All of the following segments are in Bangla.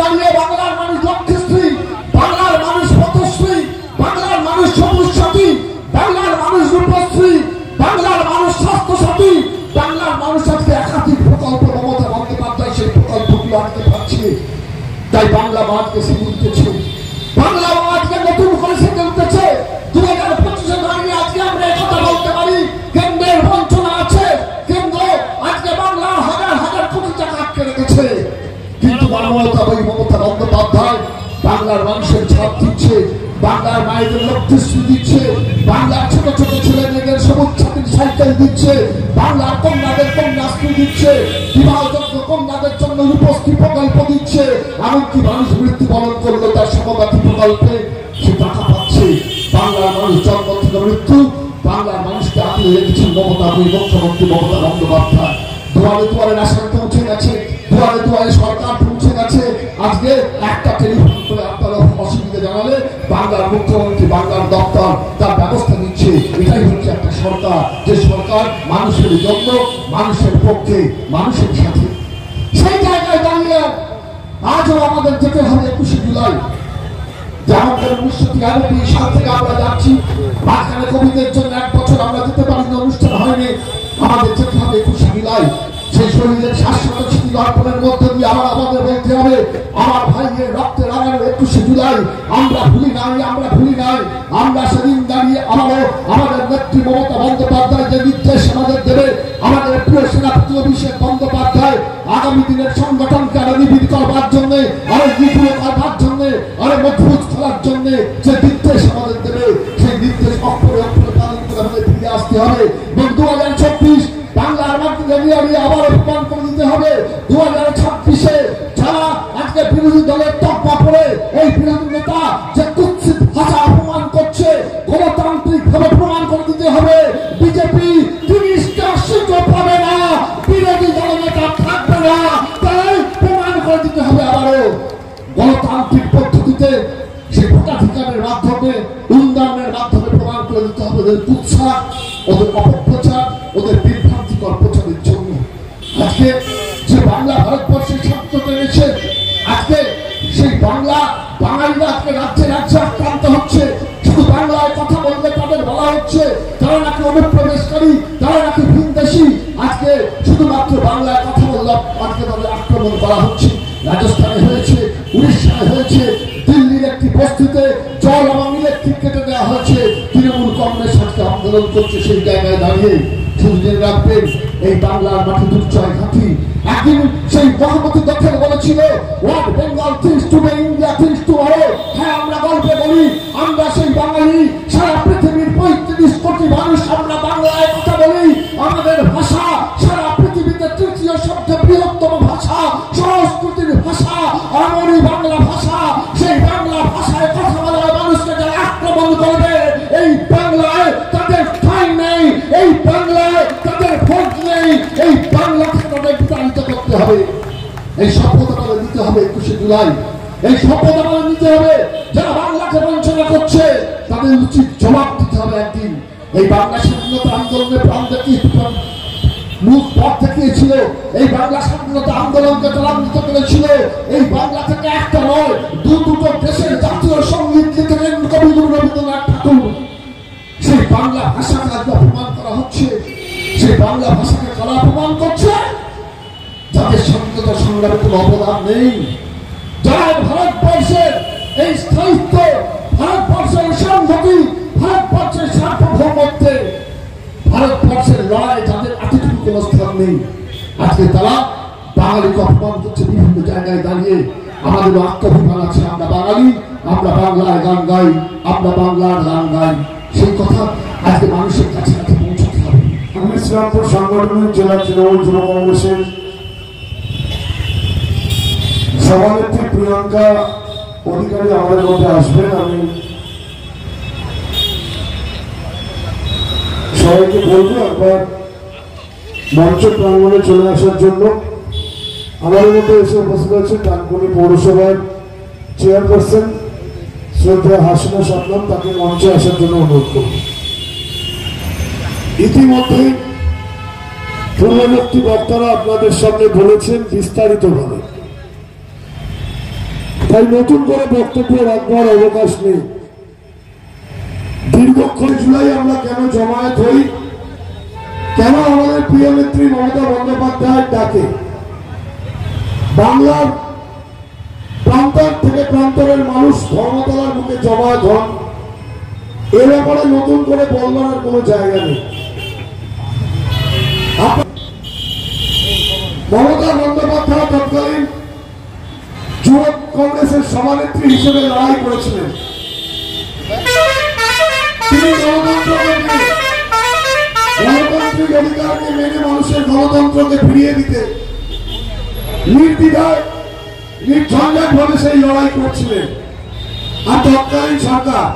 দাঁড়িয়ে বাংলার মানুষ লক্ষ্মীশ্রী, বাংলার মানুষ পথশ্রী, বাংলার মানুষ সবুজ সাথী, বাংলার মানুষ রূপশ্রী, বাংলার মানুষ স্বাস্থ্য সাথী, বাংলার মানুষ আজকে একাধিক প্রকল্প মমতা বন্দ্যোপাধ্যায় সেই প্রকল্পগুলো আজকে পাচ্ছে। তাই বাংলা আজকে সেজে উঠেছে, বাংলা আজকে নতুন করে সেজে উঠেছে। 2025-এ দাঁড়িয়ে আজকে আমরা একথা বলতে পারি, কেন্দ্রের বঞ্চনা আছে, কেন্দ্র আজকে বাংলার হাজার হাজার কোটি টাকা আটকে রেখেছে, কিন্তু মমতা বন্দ্যোপাধ্যায় বাংলার মানুষের ছাপ দিচ্ছে, বাংলার মায়েদের লক্ষ্মীশ্রী দিচ্ছে, বাংলার ছোট ছোট ছেলে মেয়েদের সবুজ সাথীর সাইকেল দিচ্ছে, বাংলার কন্যাদের কন্যাশ্রী দিচ্ছে, বিবাহযোগ্য কন্যাদের জন্য রূপশ্রী প্রকল্প দিচ্ছে, এমনকি মানুষ মৃত্যুবরণ করলো তার সমগাতি প্রকল্পে সে টাকা পাচ্ছে। বাংলার মানুষ জন্ম থেকে মৃত্যু বাংলার মানুষকে আপনি রেখেছেন মুখ্যমন্ত্রী মমতা বন্দ্যোপাধ্যায়। দুয়ারে দুয়ারে রেশন পৌঁছে গেছে, দুয়ারে দুয়ারে সরকার পৌঁছে গেছে। আজকে একটা টেলিফোন করে আপনারা অসুবিধা জানালে বাংলার মুখ্যমন্ত্রী বাংলার দপ্তর তার ব্যবস্থা নিচ্ছে। এটাই হচ্ছে একটা সরকার, যে সরকার মানুষের জন্য, মানুষের পক্ষে, মানুষের সাথে। সেই জায়গায় দাঁড়িয়ে আজও আমাদের যেতে হবে 21শে জুলাই। যেমন 1993 সাল থেকে আমরা যাচ্ছি, মাঝখানে কবিদের জন্য 1 বছর আমরা যেতে পারিনি, অনুষ্ঠান হয়নি। আমাদের যেতে হবে 21শে জুলাই। সেই শহীদের শাশ্বত স্মৃতি অর্পণের মধ্য দিয়ে আবার আমাদের বলতে হবে, আমার ভাইয়ের রক্তে রাঙানো 21শে জুলাই আমরা ভুলি নাই, আমরা ভুলি নাই। আমরা সেদিন দাঁড়িয়ে আমাদের নেত্রী মমতা বন্দ্যোপাধ্যায় যে নির্দেশ আমাদের দেবে, আমাদের প্রিয় সেনাপতি অভিষেক বন্দ্যোপাধ্যায় আগামী দিনের সংগঠনকে আরো নিবিড় করবার জন্য, আরো নিপুণ করবার জন্য, আরো মজবুত করার জন্য যে নির্দেশ আমাদের দেবে, সেই নির্দেশ অক্ষরে অক্ষরে পালন করে আমাদের ফিরে আসতে হবে। এবং 2024 বাংলার মাটিতে আবার প্রমাণ করে দিতে হবে 2026-এ যারা আজকে বিরোধী দলের তকমা পড়ে এই বিরোধী নেতা যে কুৎসিত ভাষা অপমান করছে, গণতান্ত্রিক ভাবে প্রমাণ করে দিতে হবে বিজেপি 30টা সিটও পাবে না, বিরোধী দলনেতা থাকবে না। তাই প্রমাণ করে দিতে হবে আবারও গণতান্ত্রিক পদ্ধতিতে, সেই ভোটাধিকারের মাধ্যমে, উন্নয়নের মাধ্যমে প্রমাণ করে দিতে হবে ওদের কুৎসা, ওদের অপপ্রচার, ওদের বিভ্রান্তিকর প্রচারের জন্য। আজকে যে বাংলা ভারতবর্ষের স্বার্থ এনেছে, আজকে সেই বাঙালিরা আজকে রাজ্যে রাজ্যে আক্রান্ত হচ্ছে। শুধু বাংলায় কথা বললে তাদের বলা হচ্ছে তারা নাকি অনুপ্রবেশকারী, তারা নাকি ভিনদেশী। আজকে শুধুমাত্র বাংলায় কথা বললে আজকে তাদের আক্রমণ করা হচ্ছে। রাজস্থানে হয়েছে, উড়িষ্যায় হয়েছে, দিল্লির একটি বস্তিতে জল এবং ইলেকট্রিক কেটে দেওয়া হয়েছে। তৃণমূল কংগ্রেস আজকে আন্দোলন করছে। সেই জায়গায় দাঁড়িয়ে শুধু জেনে রাখবেন, এই বাংলার মাটি দুর্জয় ঘাঁটি। একদিন সেই মহামতি দক্ষিণ বলেছিল, what Bengal things today, India things tomorrow. হ্যাঁ, আমরা গল্পে বলি, আমরা সেই বাঙালি, সারা পৃথিবীর 35 কোটি মানুষ আমরা বাংলায় কথা বলি। আমাদের ভাষা সারা পৃথিবীতে তৃতীয় সবচেয়ে বৃহত্তম ভাষা, সংস্কৃতির ভাষা, আমারই বাংলা ভাষা। সেই বাংলা ভাষায় কথা বলার মানুষকে যারা আক্রমণ করবে, এই বাংলায় তাদের ঠাঁই নেই, এই বাংলায় তাদের ভোট নেই, এই বাংলাকে তাদের বিতাড়িত করতে হবে। এই শপথ আমাদের নিতে হবে 21শে জুলাই। এই শপথ আমাদের নিতে হবে। যারা বাংলাকে বঞ্চনা করছে তাদের উচিত জবাব দিতে হবে একদিন। এই বাংলা স্বাধীনতা আন্দোলনের প্রাণ মুখ পথ দেখিয়েছিল, এই বাংলা স্বাধীনতা আন্দোলনকে ত্বরান্বিত করেছিল। এই বাংলা থেকে একটা নয়, দুটো দেশের জাতীয় সঙ্গীত লিখেছেন কবিগুরু রবীন্দ্রনাথ ঠাকুর। সেই বাংলা ভাষাকে আজ অপমান করা হচ্ছে, সেই বাংলা ভাষাকে কারা অপমান করছে? যাদের স্বাধীনতা সংগ্রামে কোনো অবদান নেই, যারা ভারতবর্ষের এই স্থায়িত্ব, ভারতবর্ষের সংহতি, ভারতবর্ষের সার্বভৌমত্বে, ভারতবর্ষের লড়াই যাদের এতটুকু কোনো স্থান নেই, আজকে তারা বাঙালিকে অপমান করছে বিভিন্ন জায়গায় দাঁড়িয়ে। আমাদের আত্মভিমান আছে, আমরা বাঙালি, আমরা বাংলায় গান গাই, আমরা বাংলার গান গাই। সেই কথা আজকে মানুষের কাছে পৌঁছাতে হবে। আমি ইসলামপুর সাংগঠনিক জেলা তৃণমূল যুব কংগ্রেসের সভানেত্রী প্রিয়াঙ্কা অধিকারী আমাদের মধ্যে আসবেন। আমি সবাইকে বলবো একবার মঞ্চ প্রাঙ্গণে চলে আসার জন্য। আমাদের মধ্যে এসে উপস্থিত আছে ডানকুনি পৌরসভার চেয়ারপারসন শ্রদ্ধা হাসিনা সাবনাম, তাকে মঞ্চে আসার জন্য অনুরোধ করব। ইতিমধ্যে পূর্ববর্তী বক্তারা আপনাদের সামনে বলেছেন বিস্তারিতভাবে। তাই নতুন করে বক্তব্য রাখবার অবকাশ নেই। দীর্ঘক্ষণ জুলাই আমরা কেন জমায়েত হই, কেন আমাদের প্রিয় নেত্রী মমতা বন্দ্যোপাধ্যায়ের ডাকে বাংলার প্রান্তর থেকে প্রান্তরের মানুষ ধর্মতলার মুখে জমায়েত হন, এ ব্যাপারে নতুন করে বলবার আর কোনো জায়গা নেই। মমতা বন্দ্যোপাধ্যায় তৎকালীন যুবক কংগ্রেসের সভানেত্রী হিসেবে লড়াই করেছিলেন। তিনি গণতান্ত্রিক অধিকারকে মেনে মানুষের গণতন্ত্রকে ফিরিয়ে দিতে নির্দ্বিধায় নির্ঝঞ্ঝাট ভাবে সেই লড়াই করছিলেন। আর তৎকালীন সরকার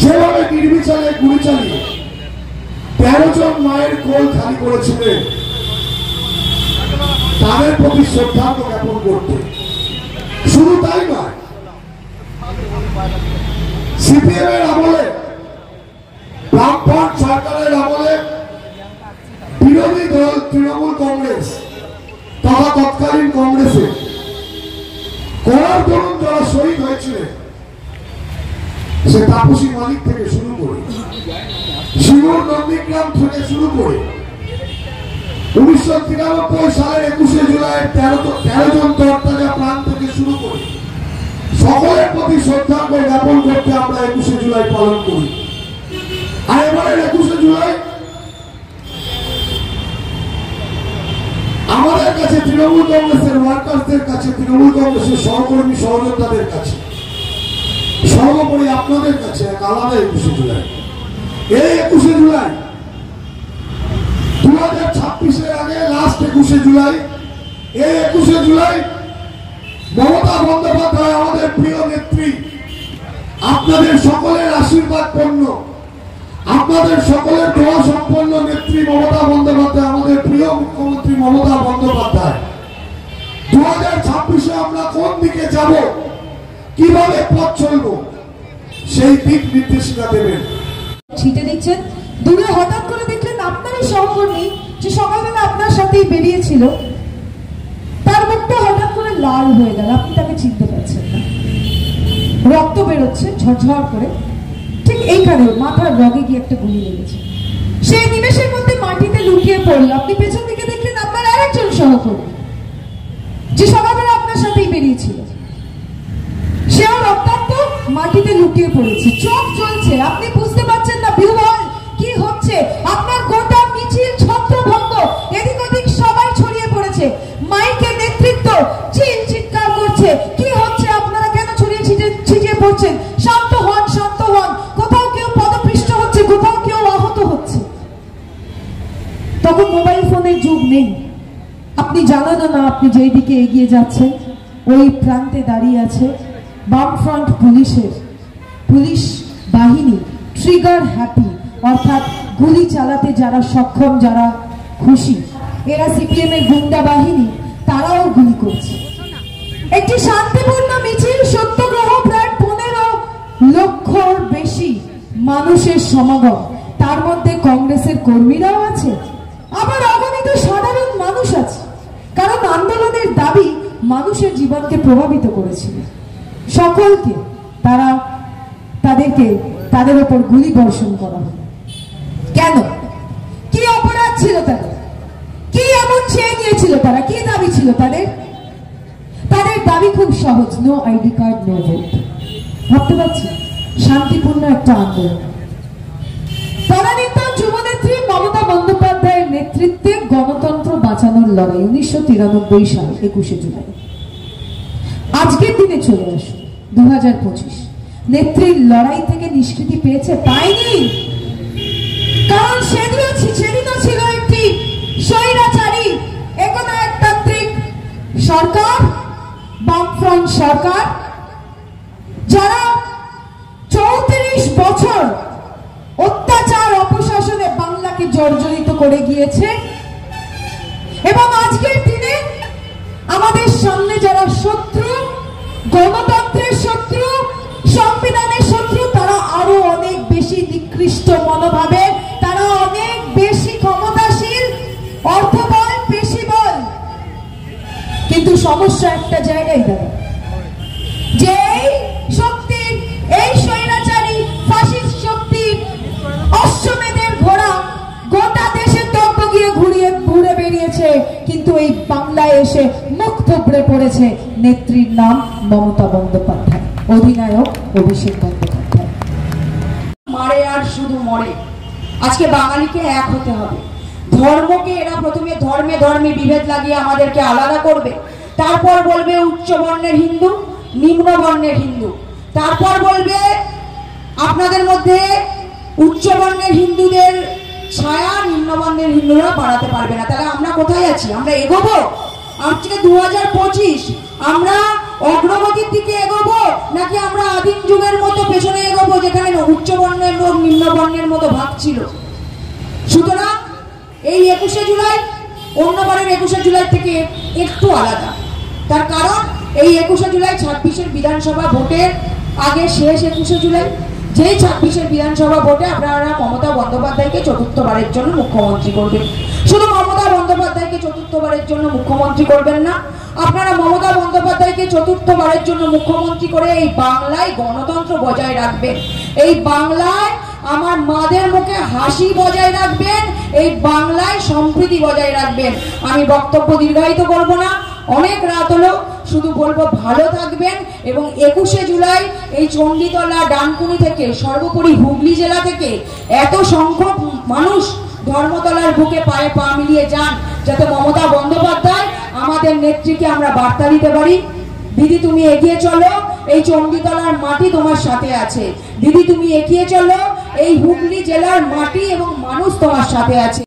যেভাবে নির্বিচারে গুলি চালিয়ে 13 জন মায়ের কোল খালি করেছিলেন, তাদের প্রতি শ্রদ্ধা জ্ঞাপন করতে। শুধু তাই নয়, সিপিএম এর আমলে, বামফ্রন্ট সরকারের আমলে বিরোধী দল তৃণমূল কংগ্রেস তথা তৎকালীন কংগ্রেসে করার দরুন যারা শহীদ হয়েছিলেন, সে তাপসী মালিক থেকে শুরু করে, শিবুর নন্দীগ্রাম থেকে শুরু করে 1993 সালের 21শে জুলাই 13 জন তরতাজা প্রাণ থেকে শুরু করে সকলের প্রতি শ্রদ্ধা জ্ঞাপন করতে আমরা 21শে জুলাই পালন করি। আর এবারের 21শে জুলাই আমাদের কাছে, তৃণমূল কংগ্রেসের ওয়ার্কার্সদের কাছে, তৃণমূল কংগ্রেসের সহকর্মী সহযোদ্ধাদের কাছে, সর্বোপরি আপনাদের কাছে এক আলাদা 21শে জুলাই। এই 21শে জুলাই 2026-এর আগে লাস্ট 21শে জুলাই। এই 21শে জুলাই মমতা বন্দ্যোপাধ্যায় আমাদের প্রিয় নেত্রী, আপনাদের সকলের আশীর্বাদ পূর্ণ, আপনাদের সকলের দোয়া সম্পন্ন নেত্রী মমতা বন্দ্যোপাধ্যায়, আমাদের প্রিয় মুখ্যমন্ত্রী মমতা বন্দ্যোপাধ্যায় 2026-এ আমরা কোন দিকে যাব, কিভাবে পথ চলব, সেই দিক নির্দেশিকা দেবেন। ছিটে দিচ্ছেন দূরে, হঠাৎ করে দেখলেন আপনারই সহকর্মী যে সকালবেলা আপনার সাথেই বেরিয়েছিল, তার মুখটা হঠাৎ করে লাল হয়ে গেল, আপনি তাকে চিনতে পারছেন না, রক্ত বেরোচ্ছে ঝরঝর করে, ঠিক এইখানে মাথার রগে গিয়ে একটা গুলি লেগেছে। সেই নিমেষের মধ্যে মাটিতে লুকিয়ে পড়ল। আপনি পেছন দিকে দেখলেন আপনার আরেকজন সহকর্মী যে সকালবেলা আপনার সাথেই বেরিয়েছিল, সেও রক্তাক্ত মাটিতে লুকিয়ে পড়েছে, চোখ জ্বলছে, আপনি বুঝতে পারছেন না বিহ্বল কি হচ্ছে। আপনার গোটা মিছিল ছত্রভঙ্গ, এদিক ওদিক সবাই ছড়িয়ে পড়েছে, মাইকে নেতৃত্ব চিৎকার করছে, কি হচ্ছে, আপনারা কেন ছিটিয়ে পড়ছেন, শান্ত হন, শান্ত হন। কোথাও কেউ পদপৃষ্ট হচ্ছে, কোথাও কেউ আহত হচ্ছে। তখন মোবাইল ফোনের যুগ নেই, আপনি জানেন না আপনি যেই দিকে এগিয়ে যাচ্ছেন ওই প্রান্তে দাঁড়িয়ে আছে বামফ্রন্ট পুলিশ বাহিনী, ট্রিগার হ্যাপি, অর্থাৎ গুলি চালাতে যারা সক্ষম, যারা খুশি, এরা সিপিএম এর গুন্ডা বাহিনী, তারাও গুলি করছে। একটি শান্তিপূর্ণ মিছিল, সত্যগ্রহ, প্রায় 15 লক্ষর বেশি মানুষের সমাগম, তার মধ্যে কংগ্রেসের কর্মীরাও আছে, আবার অগণিত সাধারণ মানুষ আছে, কারণ আন্দোলনের দাবি মানুষের জীবনকে প্রভাবিত করেছিল। সকলকে তাদের উপর গুলি বর্ষণ করা হলো। কেন? কি অপরাধ ছিল তাদের? কি এমন চেয়ে নিয়েছিল তারা? কি দাবি ছিল তাদের? তাদের দাবি খুব সহজ, no ID card, no vote. ভাবতে পারছি শান্তিপূর্ণ একটা আন্দোলন। তদানীন্তন যুবনেত্রী মমতা বন্দ্যোপাধ্যায়ের নেতৃত্বে গণতন্ত্র বাঁচানোর লড়াই 1993 সাল 21শে জুলাই। আজকের দিনে চলে আসুন 2025, নেত্রীর লড়াই থেকে নিষ্কৃতি পেয়েছে? পায়নি, কারণ সেদিনও ছিল একটি স্বৈরাচারী একনায়কতান্ত্রিক সরকার, বামফ্রন্ট সরকার, যারা 34 বছর অত্যাচার অপশাসনে বাংলাকে জর্জরিত করে গিয়েছে। এবং আজকের দিনে আমাদের সামনে যারা শত্রু, গণতন্ত্রের শত্রু, সংবিধানের শত্রু, তারা আরো অনেক বেশি নিকৃষ্ট মনোভাবের, তারা অনেক বেশি ক্ষমতাশীল, অর্থবল, পেশিবল, কিন্তু সমস্যা একটা জায়গায় দাদা, যে এই শক্তির, এই স্বৈরাচারী ফাসিস্ট শক্তির অশ্বমেধের ঘোড়া গোটা দেশের তর্ক গিয়ে ঘুরে বেরিয়েছে, কিন্তু এই বাংলায় এসে মুখ থুবড়ে পড়েছে নেত্রীর নাম মমতা বন্দ্যোপাধ্যায়, অধিনায়ক অভিষেক বন্দ্যোপাধ্যায়। মারে আর শুধু মরে। আজকে বাঙালিকে এক হতে হবে। ধর্মকে এরা প্রথমে ধর্মে ধর্মে বিভেদ লাগিয়ে আমাদেরকে আলাদা করবে, তারপর বলবে উচ্চ বর্ণের হিন্দু, নিম্ন বর্ণের হিন্দু, তারপর বলবে আপনাদের মধ্যে উচ্চ বর্ণের হিন্দুদের ছায়া নিম্ন বর্ণের হিন্দুরা বাড়াতে পারবে না। তাহলে আমরা কোথায় আছি? আমরা এগোবো? আজকে 2025, আমরা অগ্রগতির দিকে এগোবো নাকি আমরা আদিম যুগের মতো পেছনে এগোবো, যেখানে উচ্চ বর্ণের লোক নিম্ন বর্ণের মতো ভাগ ছিল? সুতরাং এই 21শে জুলাই অন্যবারের 21শে জুলাই থেকে একটু আলাদা। তার কারণ এই 21শে জুলাই 26-এর বিধানসভা ভোটের আগে শেষ 21শে জুলাই। যেই 26-এর বিধানসভা ভোটে আপনারা মমতা বন্দ্যোপাধ্যায়কে চতুর্থবারের জন্য মুখ্যমন্ত্রী করবেন। শুধু মমতা বন্দ্যোপাধ্যায়কে চতুর্থবারের জন্য মুখ্যমন্ত্রী করবেন না, আপনারা মমতা বন্দ্যোপাধ্যায়কে চতুর্থবারের জন্য মুখ্যমন্ত্রী করে এই বাংলায় গণতন্ত্র বজায় রাখবেন, এই বাংলায় আমার মাদের মুখে হাসি বজায় রাখবেন, এই বাংলায় সম্প্রীতি বজায় রাখবেন। আমি বক্তব্য দীর্ঘায়িত করব না, অনেক রাত হলো, শুধু বলবো ভালো থাকবেন। এবং 21শে জুলাই এই চণ্ডীতলা ডানকুনি থেকে, সর্বোপরি হুগলি জেলা থেকে এত সংখ্যক মানুষ ধর্মতলার বুকে পায়ে পা মিলিয়ে যান, যাতে মমতা বন্দ্যোপাধ্যায় আমাদের নেত্রীকে আমরা বার্তা দিতে পারি, দিদি তুমি এগিয়ে চলো, এই চণ্ডীতলার মাটি তোমার সাথে আছে, দিদি তুমি এগিয়ে চলো, এই হুগলি জেলার মাটি এবং মানুষ তোমার সাথে আছে।